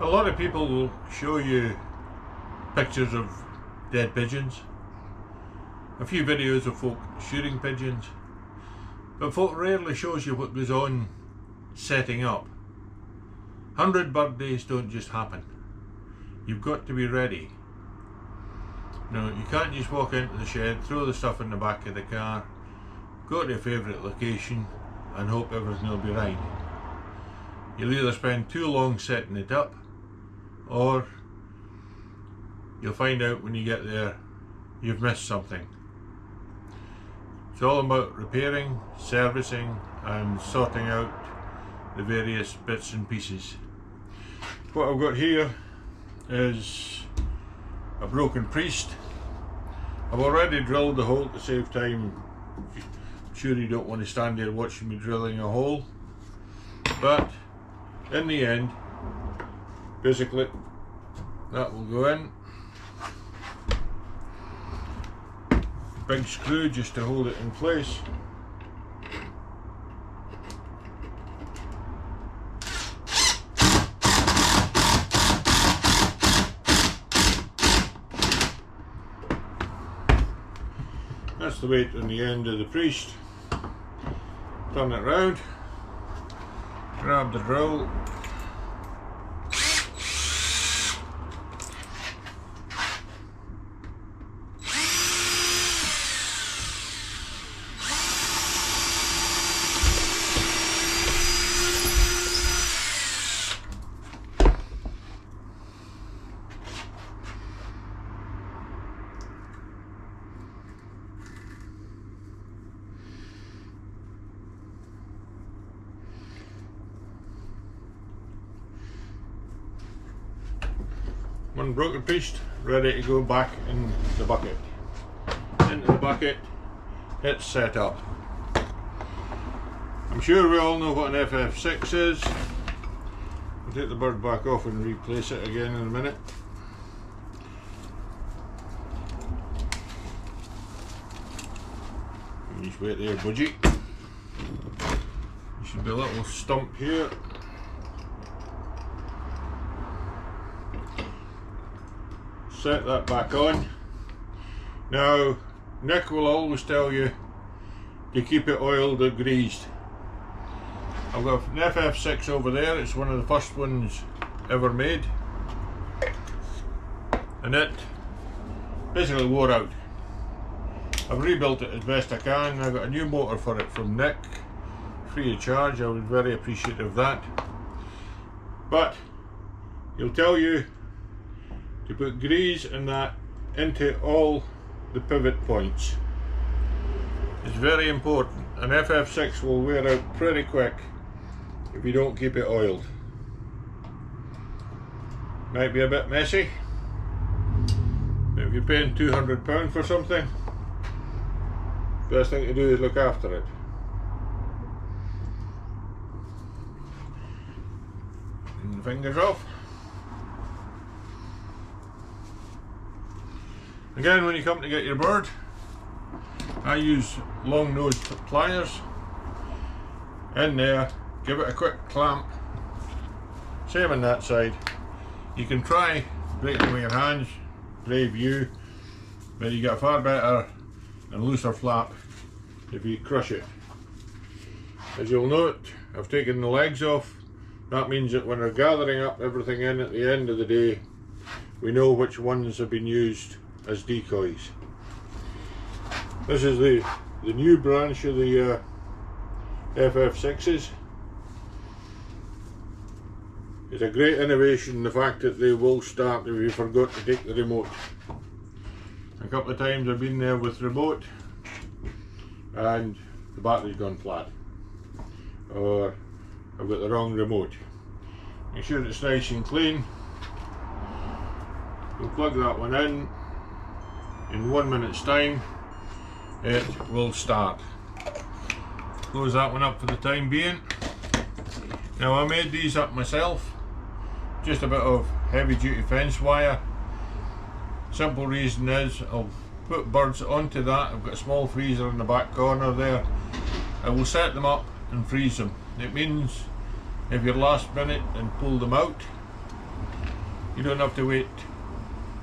A lot of people will show you pictures of dead pigeons, a few videos of folk shooting pigeons, but folk rarely shows you what goes on setting up. 100 bird days don't just happen. You've got to be ready. No, you can't just walk into the shed, throw the stuff in the back of the car, go to your favourite location and hope everything will be right. You'll either spend too long setting it up, or you'll find out when you get there you've missed something. It's all about repairing, servicing and sorting out the various bits and pieces. What I've got here is a broken priest. I've already drilled the hole to save time. I'm sure you don't want to stand there watching me drilling a hole, but in the end, basically that will go in. Big screw just to hold it in place. That's the weight on the end of the priest. Turn it round, grab the drill, one broken priest ready to go back in the bucket. Into the bucket, it's set up. I'm sure we all know what an FF6 is. I'll take the bird back off and replace it again in a minute. Just wait there, budgie. There should be a little stump here. Set that back on. Now, Nick will always tell you to keep it oiled or greased. I've got an FF6 over there, it's one of the first ones ever made, and it basically wore out. I've rebuilt it as best I can. I got a new motor for it from Nick, free of charge. I was very appreciative of that. But he'll tell you to put grease and that into all the pivot points. It's very important. An FF6 will wear out pretty quick if you don't keep it oiled. Might be a bit messy, but if you're paying £200 for something, best thing to do is look after it. And the fingers off. Again, when you come to get your bird, I use long nosed pliers. In there, give it a quick clamp. Same on that side. You can try breaking it with your hands, brave you, but you get a far better and looser flap if you crush it. As you'll note, I've taken the legs off. That means that when we're gathering up everything in at the end of the day, we know which ones have been used as decoys. This is the new branch of the FF6s. It's a great innovation, the fact that they will start if you forgot to take the remote. A couple of times I've been there with remote and the battery's gone flat, or I've got the wrong remote. Make sure it's nice and clean. We'll plug that one in. In 1 minute's time it will start. Close that one up for the time being. Now, I made these up myself, just a bit of heavy duty fence wire. Simple reason is I'll put birds onto that. I've got a small freezer in the back corner there. I will set them up and freeze them. It means if you're last minute and pull them out, you don't have to wait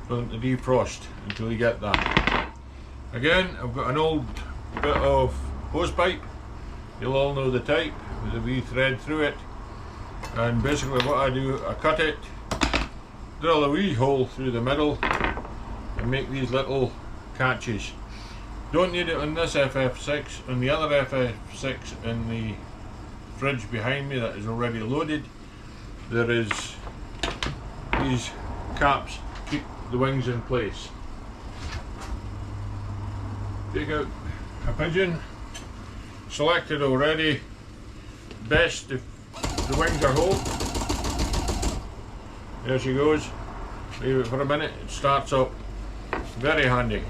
for them to defrost until you get that. Again, I've got an old bit of hose pipe. You'll all know the type, with a wee thread through it. And basically what I do, I cut it, drill a wee hole through the middle and make these little catches. Don't need it on this FF6. On the other FF6 in the fridge behind me that is already loaded, there is these caps keep the wings in place. Take out a pigeon, selected already. Best if the wings are whole. There she goes. Leave it for a minute, it starts up. Very handy.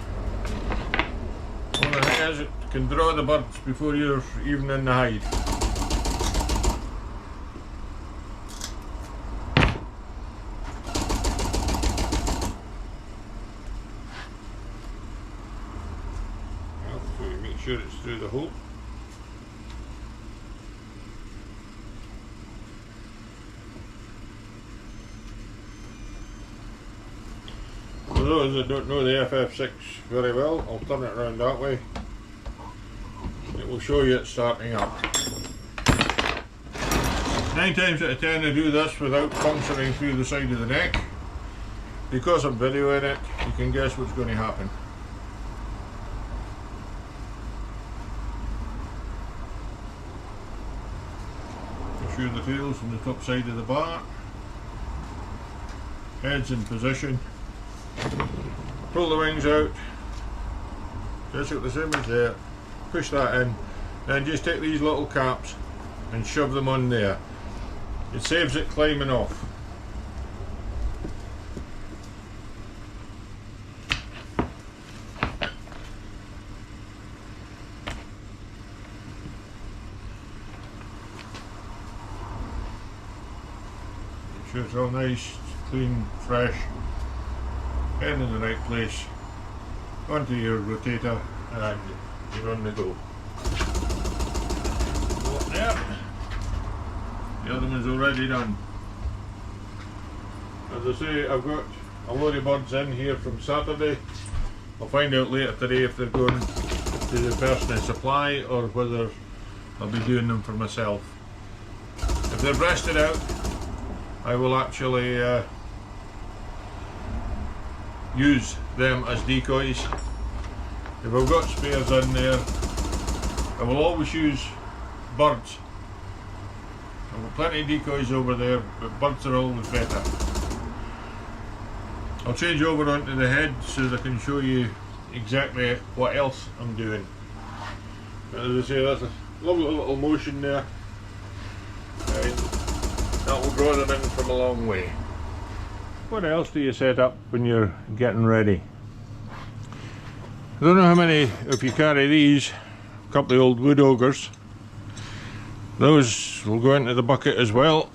Only thing is, it can draw the birds before you're even in the hide. Well, so you make sure it's through the hole. For those that don't know the FF6 very well, I'll turn it around that way. It will show you it starting up. 9 times out of 10 I do this without puncturing through the side of the neck. Because I'm videoing it, you can guess what's going to happen. Show the tails from the top side of the bar. Heads in position. Pull the wings out, just like the same as there, push that in, then just take these little caps and shove them on there. It saves it climbing off. Make sure it's all nice, clean, fresh. Head in the right place, onto your rotator, and you're on the go. Go up there. The other one's already done. As I say, I've got a load of birds in here from Saturday. I'll find out later today if they're going to the person I supply or whether I'll be doing them for myself. If they're breasted out, I will actually use them as decoys. If I've got spares in there, I will always use birds. I've got plenty of decoys over there, but birds are always better. I'll change over onto the head so that I can show you exactly what else I'm doing. But as I say, that's a lovely little motion there. And that will draw them in from a long way. What else do you set up when you're getting ready? I don't know how many of you carry these, a couple of old wood ogres. Those will go into the bucket as well.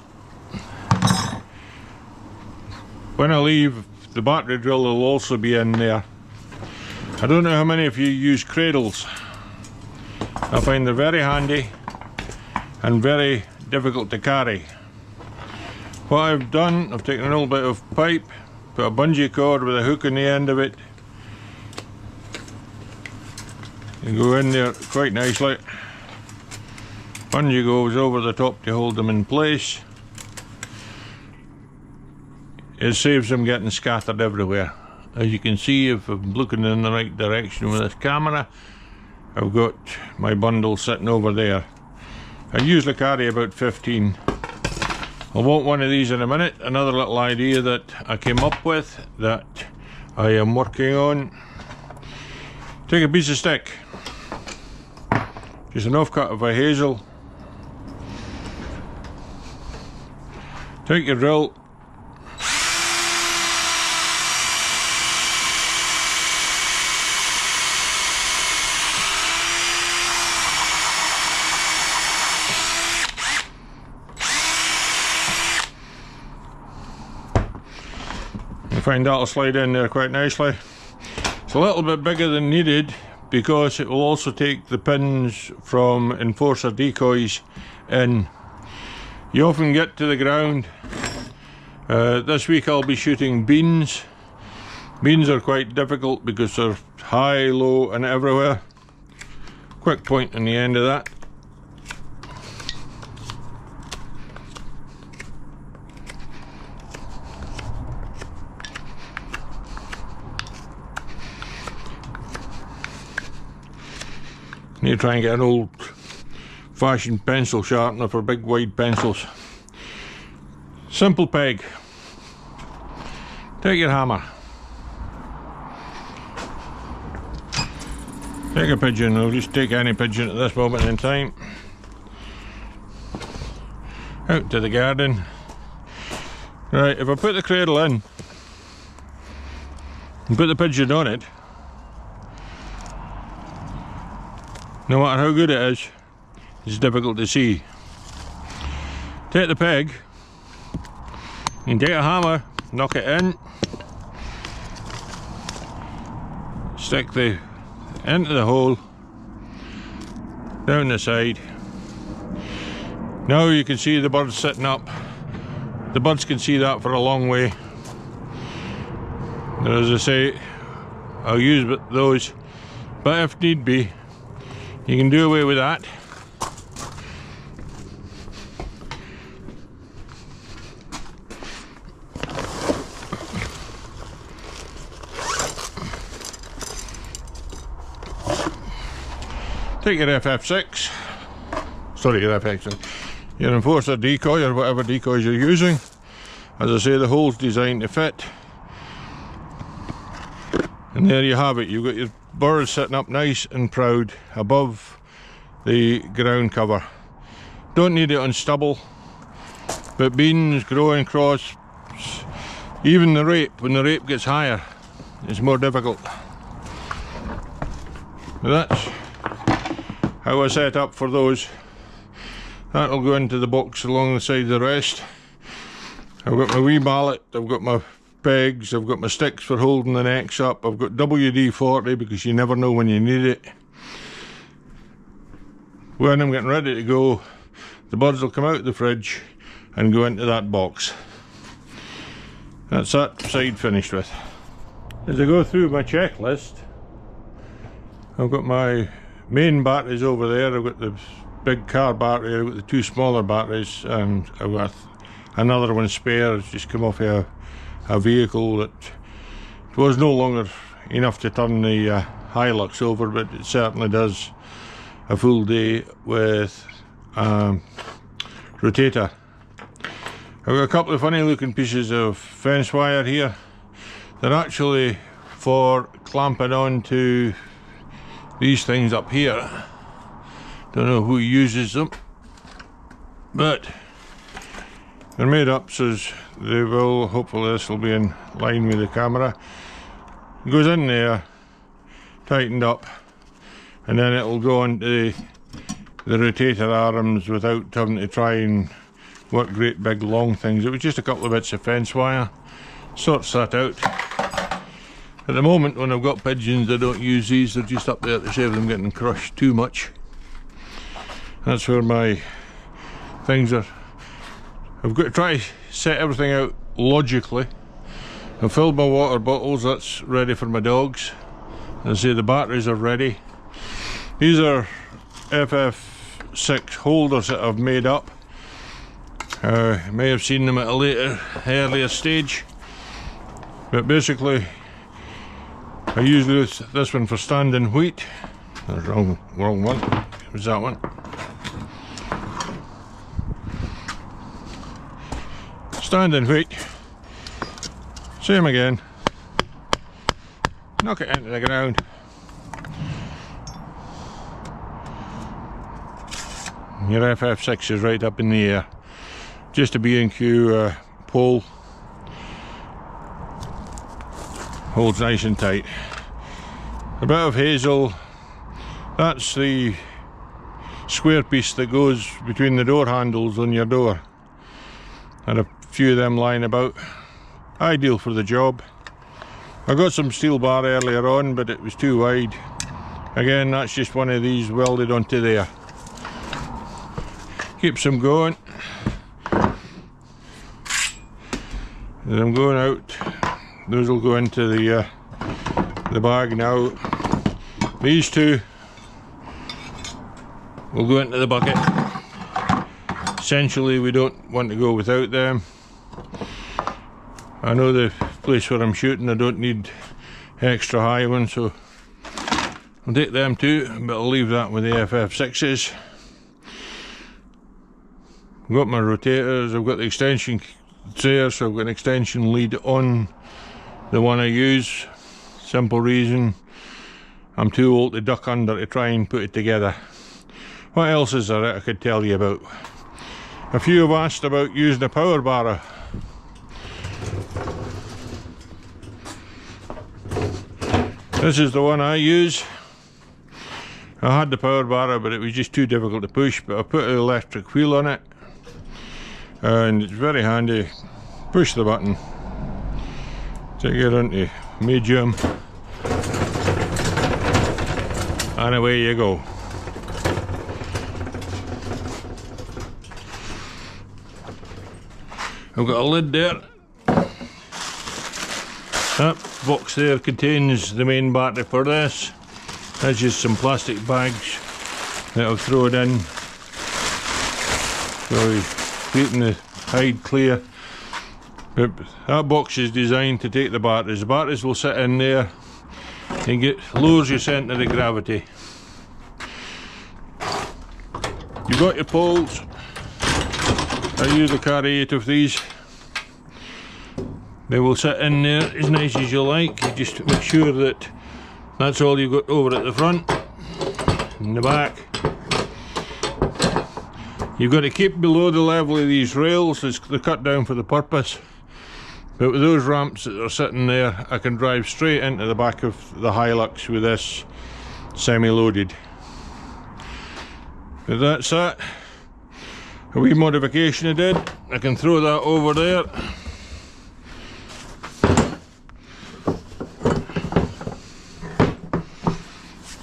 When I leave, the battery drill will also be in there. I don't know how many of you use cradles. I find they're very handy and very difficult to carry. What I've done, I've taken a little bit of pipe, put a bungee cord with a hook in the end of it, and go in there quite nicely. Bungee goes over the top to hold them in place. It saves them getting scattered everywhere. As you can see, if I'm looking in the right direction with this camera, I've got my bundle sitting over there. I usually carry about 15. I want one of these in a minute. Another little idea that I came up with that I am working on. Take a piece of stick, just an offcut of a hazel. Take your drill, find that'll slide in there quite nicely. It's a little bit bigger than needed because it will also take the pins from enforcer decoys in. You often get to the ground This week I'll be shooting beans. Beans are quite difficult because they're high, low and everywhere. Quick point on the end of that. Need to try and get an old fashioned pencil sharpener for big wide pencils. Simple peg. Take your hammer. Take a pigeon. I'll just take any pigeon at this moment in time. Out to the garden. Right, if I put the cradle in and put the pigeon on it, no matter how good it is, it's difficult to see. Take the peg and take a hammer, knock it in, stick the into the hole, down the side. Now you can see the birds sitting up. The birds can see that for a long way. And as I say, I'll use those, but if need be, you can do away with that. Take your FF6, sorry, your FX, your enforcer decoy or whatever decoys you're using. As I say, the hole's designed to fit. And there you have it, you've got your birds sitting up nice and proud above the ground cover. Don't need it on stubble, but beans, growing crops, even the rape, when the rape gets higher, it's more difficult. That's how I set up for those. That'll go into the box along the side of the rest. I've got my wee mallet, I've got my pegs, I've got my sticks for holding the necks up, I've got WD-40 because you never know when you need it. When I'm getting ready to go, the birds will come out of the fridge and go into that box. That's that side finished with. As I go through my checklist, I've got my main batteries over there. I've got the big car battery, I've got the two smaller batteries, and I've got another one spare. It's just come off a vehicle that it was no longer enough to turn the Hilux over, but it certainly does a full day with rotator. I've got a couple of funny looking pieces of fence wire here. They're actually for clamping onto these things up here. Don't know who uses them, but they're made up so they will, hopefully this will be in line with the camera. It goes in there, tightened up, and then it'll go onto the rotator arms without having to try and work great big long things. It was just a couple of bits of fence wire, sorts that out. At the moment when I've got pigeons I don't use these, they're just up there to save them getting crushed too much. That's where my things are. I've got to try to set everything out logically. I've filled my water bottles, that's ready for my dogs. As I say, the batteries are ready. These are FF6 holders that I've made up. You may have seen them at a earlier stage. But basically, I use this one for standing wheat. That's wrong one. It was that one. Standing wheat. Same again. Knock it into the ground. Your FF6 is right up in the air. Just a B&Q pole. Holds nice and tight. A bit of hazel. That's the square piece that goes between the door handles on your door. And a few of them lying about. Ideal for the job. I got some steel bar earlier on, but it was too wide. Again, that's just one of these welded onto there. Keeps them going. As I'm going out, those will go into the bag now. These two will go into the bucket. Essentially, we don't want to go without them. I know the place where I'm shooting, I don't need extra high ones, so I'll take them too, but I'll leave that with the FF6s. I've got my rotators, I've got the extension there, so I've got an extension lead on the one I use. Simple reason, I'm too old to duck under to try and put it together. What else is there I could tell you about? A few have asked about using a power barrow. This is the one I use. I had the power barrow, but it was just too difficult to push, but I put an electric wheel on it and it's very handy. Push the button, take it onto medium, and away you go. I've got a lid there. That box there contains the main battery for this. That's just some plastic bags that I'll throw it in, so keeping the hide clear. But that box is designed to take the batteries. The batteries will sit in there and lowers your centre of gravity. You've got your poles. I usually carry 8 of these. They will sit in there as nice as you like. You just make sure that that's all you've got over at the front and the back. You've got to keep below the level of these rails. They're cut down for the purpose. But with those ramps that are sitting there, I can drive straight into the back of the Hilux with this semi-loaded. But that's that. A wee modification I did. I can throw that over there.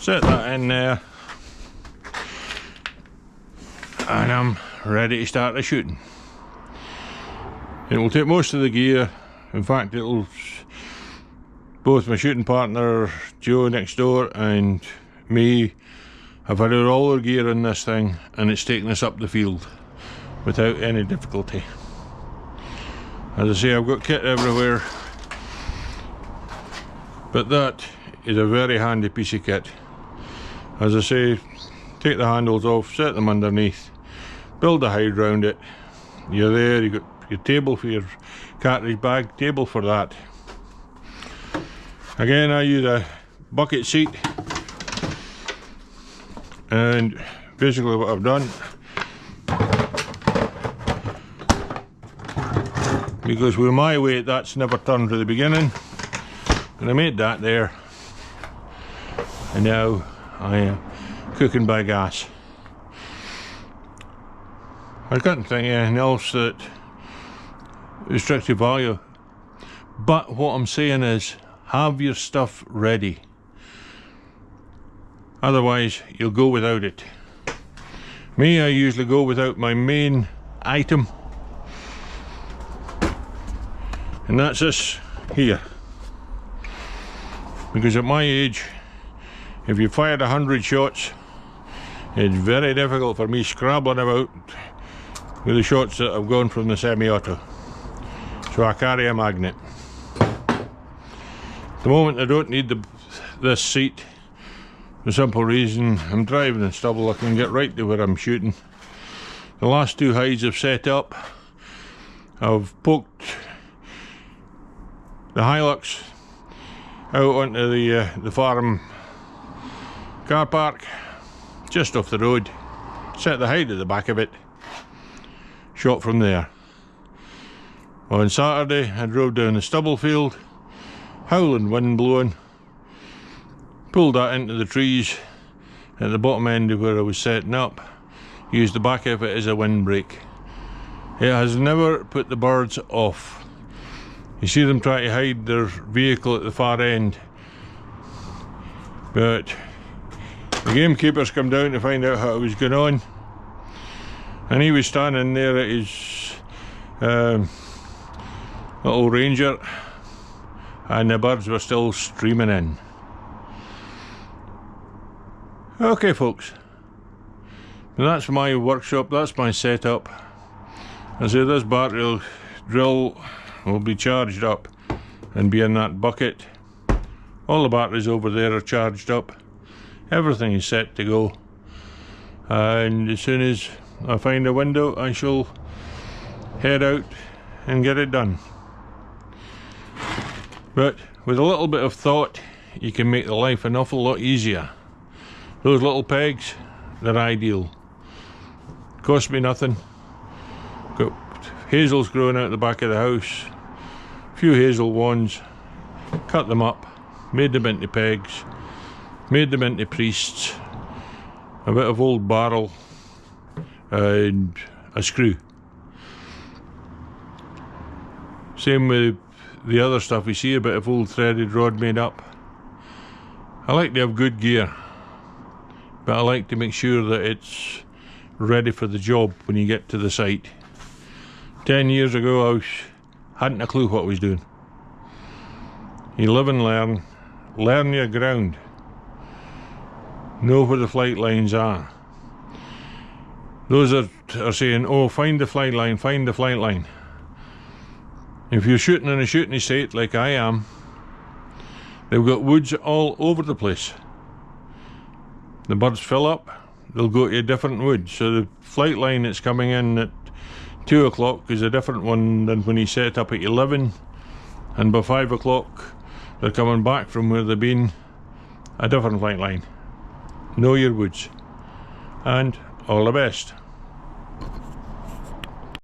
Set that in there. And I'm ready to start the shooting. It will take most of the gear. In fact, both my shooting partner Joe next door and me have had all our gear in this thing, and it's taken us up the field without any difficulty. As I say, I've got kit everywhere, but that is a very handy piece of kit. As I say, take the handles off, set them underneath, build a hide round it. You're there, you've got your table for your cartridge bag, table for that. Again, I use a bucket seat, and basically what I've done, because with my weight that's never turned to the beginning, and I made that there, and now I am cooking by gas. I couldn't think of anything else that restrictive value, but what I'm saying is have your stuff ready, otherwise you'll go without it. Me, I usually go without my main item, and that's this here, because at my age, if you fired 100 shots, it's very difficult for me scrabbling about with the shots that I've gone from the semi-auto. So I carry a magnet. At the moment I don't need this seat, for the simple reason I'm driving in stubble. I can get right to where I'm shooting. The last two hides I've set up, I've poked the Hilux out onto the farm car park just off the road, set the hide at the back of it, shot from there. On Saturday I drove down the stubble field, howling wind blowing, pulled that into the trees at the bottom end of where I was setting up, used the back of it as a windbreak. It has never put the birds off. You see them try to hide their vehicle at the far end, but the gamekeepers come down to find out how it was going on, and he was standing there at his little ranger, and the birds were still streaming in. Okay folks, that's my workshop, that's my setup. I say this battery drill will be charged up and be in that bucket. All the batteries over there are charged up. Everything is set to go. And as soon as I find a window, I shall head out and get it done. But with a little bit of thought, you can make the life an awful lot easier. Those little pegs, they're ideal. Cost me nothing. Got hazels growing out the back of the house. A few hazel wands. Cut them up. Made them into pegs. Made them into priests. A bit of old barrel. And a screw. Same with the other stuff. You see a bit of old threaded rod made up. I like to have good gear, but I like to make sure that it's ready for the job when you get to the site. 10 years ago I hadn't a clue what I was doing. You live and learn. Learn your ground. Know where the flight lines are. Those are saying, oh, find the flight line, find the flight line. If you're shooting in a shooting estate like I am, they've got woods all over the place. The birds fill up, they'll go to a different wood. So the flight line that's coming in at 2 o'clock is a different one than when you set up at 11. And by 5 o'clock, they're coming back from where they've been, a different flight line. Know your woods. And all the best.